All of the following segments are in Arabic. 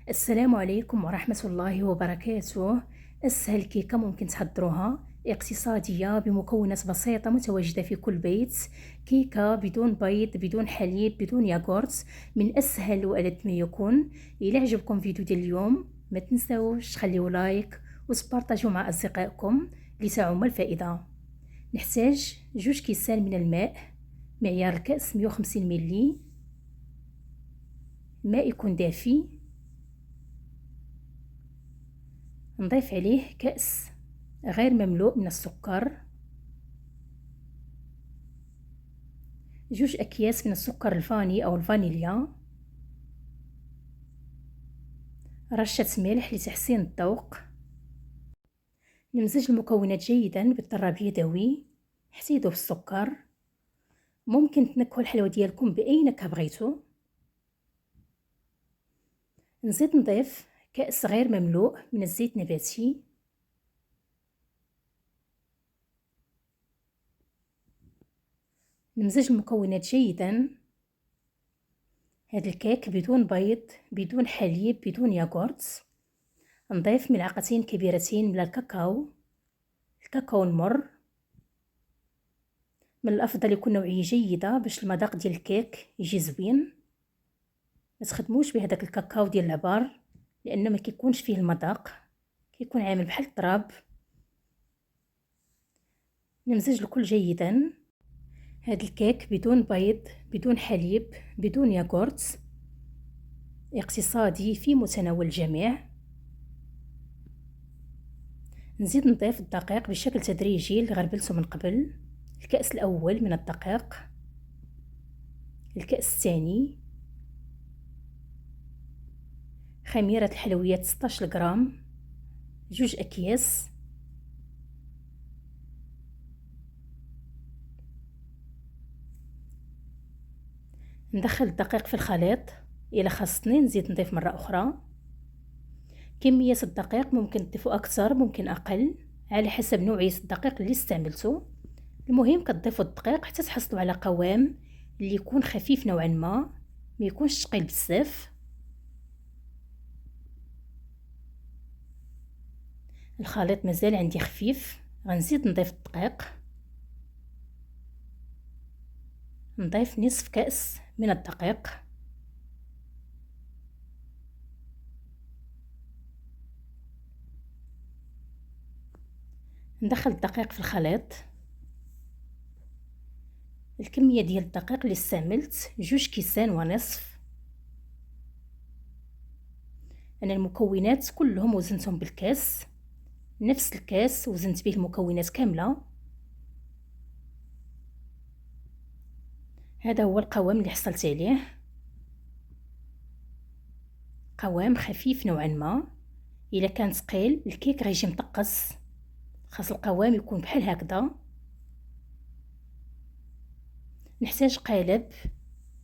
السلام عليكم ورحمة الله وبركاته. أسهل كيكة ممكن تحضروها، اقتصادية بمكونات بسيطة متواجدة في كل بيت. كيكة بدون بيض، بدون حليب، بدون ياغورت، من أسهل وألذ ما يكون. إلى عجبكم فيديو ديال اليوم ما تنساوش تخليو لايك وتبارطاجيو مع أصدقائكم لتعم الفائدة. نحتاج 2 كيسان من الماء، معيار الكأس 150 ملي، ماء يكون دافي. نضيف عليه كأس غير مملوء من السكر، 2 أكياس من السكر الفاني أو الفانيليا، رشة ملح لتحسين الذوق. نمزج المكونات جيدا بالضرب يدوي حتى يذوب السكر. ممكن تنكهوا الحلوى ديالكم بأي نكهة بغيتو. نزيد نضيف كأس غير مملوء من الزيت النباتي، نمزج المكونات جيدا. هذا الكيك بدون بيض، بدون حليب، بدون ياغورت. نضيف 2 ملعقتين كبيرتين من الكاكاو المر. من الافضل يكون نوعيه جيده باش المذاق ديال الكيك يجي زوين. ما تخدموش بهذاك الكاكاو ديال العبار لانه ما كيكونش فيه المذاق، كيكون عامل بحال التراب. نمزج الكل جيدا. هذا الكيك بدون بيض، بدون حليب، بدون ياغورت، اقتصادي في متناول الجميع. نزيد نضيف الدقيق بشكل تدريجي اللي غربلته من قبل. الكأس الأول من الدقيق، الكأس الثاني، خميرة الحلويات 16 غرام، 2 أكياس. ندخل الدقيق في الخليط. إلا خاصني نزيد نضيف مرة أخرى. كمية الدقيق ممكن تضيفوا أكثر ممكن أقل على حسب نوعية الدقيق اللي استعملتو. المهم كتضيفوا الدقيق حتى تحصلوا على قوام اللي يكون خفيف نوعا ما يكونش ثقيل بزاف. الخليط مازال عندي خفيف، غنزيد نضيف الدقيق. نضيف نصف كأس من الدقيق. ندخل الدقيق في الخليط. الكمية ديال الدقيق اللي استعملت 2 كيسان ونصف. أنا المكونات كلهم وزنتهم بالكاس، نفس الكاس وزنت به المكونات كاملة. هذا هو القوام اللي حصلت عليه، قوام خفيف نوعا ما. إلا كان ثقيل الكيك غيجي مطقس، خاص القوام يكون بحال هكذا. نحتاج قالب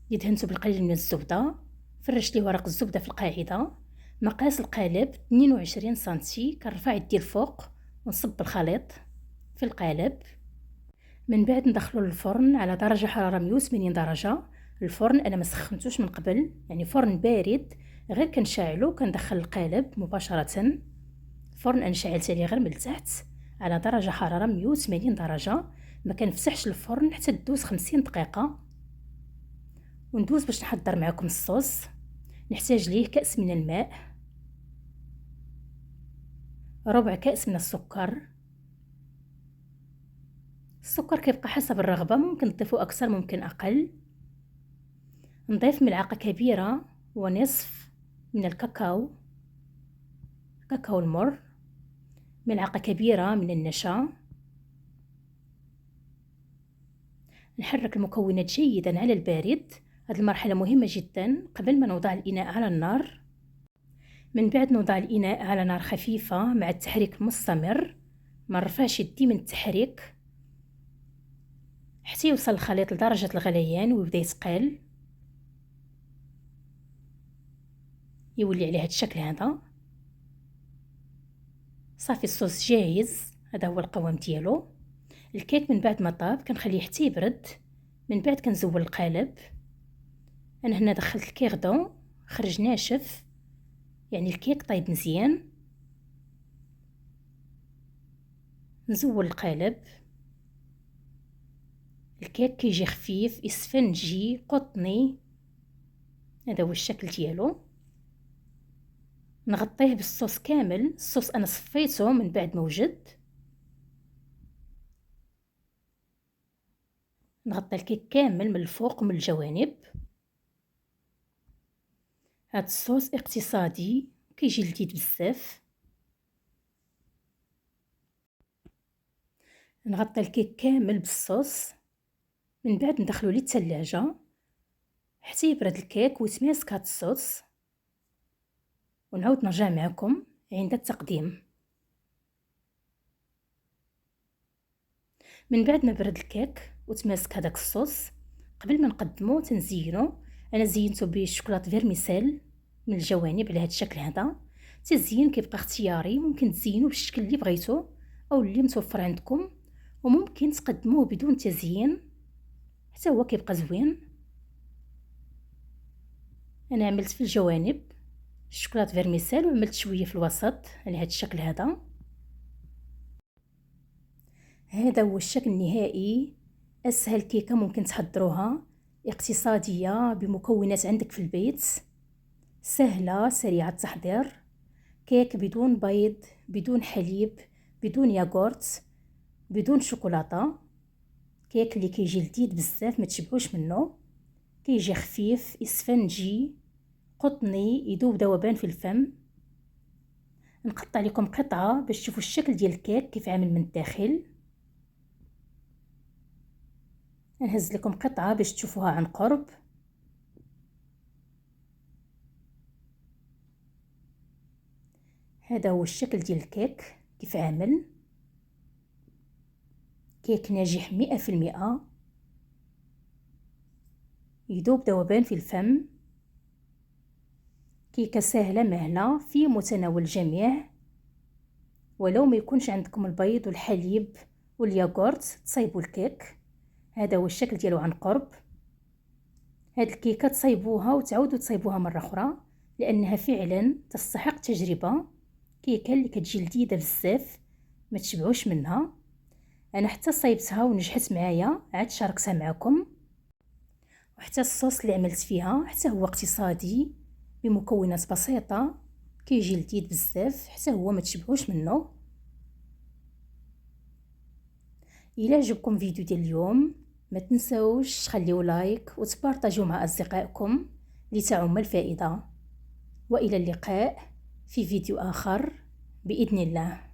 اللي دهنته بالقليل من الزبدة، فرشت ليه ورق الزبدة في القاعدة. مقاس القالب 22 سنتي. كنرفع يدي الفوق ونصب الخليط في القالب. من بعد ندخلو للفرن على درجة حرارة 180 درجة. الفرن انا ما سخنتوش من قبل، يعني فرن بارد، غير كنشعلو كندخل القالب مباشرة. الفرن انا شعلت عليه غير من التحت على درجة حرارة 180 درجة. ما كنفتحش الفرن حتى تدوز 50 دقيقة. وندوز باش نحضر معكم الصوص. نحتاج ليه كأس من الماء، ربع كأس من السكر. السكر كيبقى حسب الرغبة، ممكن تضيفوا أكثر ممكن أقل. نضيف 1.5 ملعقة من الكاكاو المر، 1 كبيرة من النشا. نحرك المكونات جيدا على البارد. هذه المرحلة مهمة جدا قبل ما نوضع الإناء على النار. من بعد نوضع الإناء على نار خفيفة مع التحريك المستمر، ما نرفعش يدي من التحريك حتى يوصل الخليط لدرجة الغليان ويبدا يتقل، يولي عليه هذا الشكل هذا. صافي الصوص جاهز. هذا هو القوام ديالو. الكيك من بعد ما طاب كنخليه حتى يبرد. من بعد كنزول القالب. انا هنا دخلت الكيردون خرج ناشف، يعني الكيك طيب مزيان. نزول القالب. الكيك كيجي خفيف اسفنجي قطني، هذا هو الشكل ديالو. نغطيه بالصوص كامل. الصوص انا صفيته من بعد ما وجد. نغطي الكيك كامل من الفوق ومن الجوانب. هاد الصوص اقتصادي كيجي لذيذ بزاف. نغطي الكيك كامل بالصوص، من بعد ندخلو للثلاجة حتى يبرد الكيك ويتماسك هاد الصوص، ونعاود نرجع معكم عند التقديم. من بعد ما برد الكيك وتماسك هذاك الصوص، قبل ما نقدمو تنزينو. انا زينته بالشوكولاط فيرميسيل من الجوانب على هذا الشكل هذا. التزيين كيبقى اختياري، ممكن تزينوه بالشكل اللي بغيتو او اللي متوفر عندكم، وممكن تقدموه بدون تزيين حتى هو كيبقى زوين. انا عملت في الجوانب الشوكولاط فيرميسيل وعملت شويه في الوسط على هذا الشكل هذا. هذا هو الشكل النهائي. اسهل كيكه ممكن تحضروها، اقتصاديه بمكونات عندك في البيت، سهله سريعه التحضير. كيك بدون بيض، بدون حليب، بدون ياغورت، بدون شوكولاته. كيك اللي كيجي لذيذ بزاف ما تشبعوش منه. كيجي خفيف اسفنجي قطني يذوب ذوبان في الفم. نقطع لكم قطعه باش تشوفوا الشكل ديال الكيك كيف عامل من الداخل. نهز لكم قطعه باش تشوفوها عن قرب. هذا هو الشكل ديال الكيك كيف عامل. كيك ناجح 100%، يذوب ذوبان في الفم. كيكه سهله مهله في متناول الجميع، ولو ما يكونش عندكم البيض والحليب والياغورت تصايبوا الكيك. هذا هو الشكل ديالو عن قرب. هاد الكيكه تصايبوها وتعاودوا تصايبوها مره اخرى، لانها فعلا تستحق تجربه. كيكه اللي كتجي لذيذه بزاف ما تشبعوش منها. انا حتى صايبتها ونجحت معايا، عاد شاركتها معكم. وحتى الصوص اللي عملت فيها حتى هو اقتصادي بمكونات بسيطه، كيجي لذيذ بزاف حتى هو ما تشبعوش منه. الى عجبكم فيديو ديال اليوم ما تنسوش تخليو لايك وتبارطاجيو مع اصدقائكم لتعم الفائده. والى اللقاء في فيديو اخر باذن الله.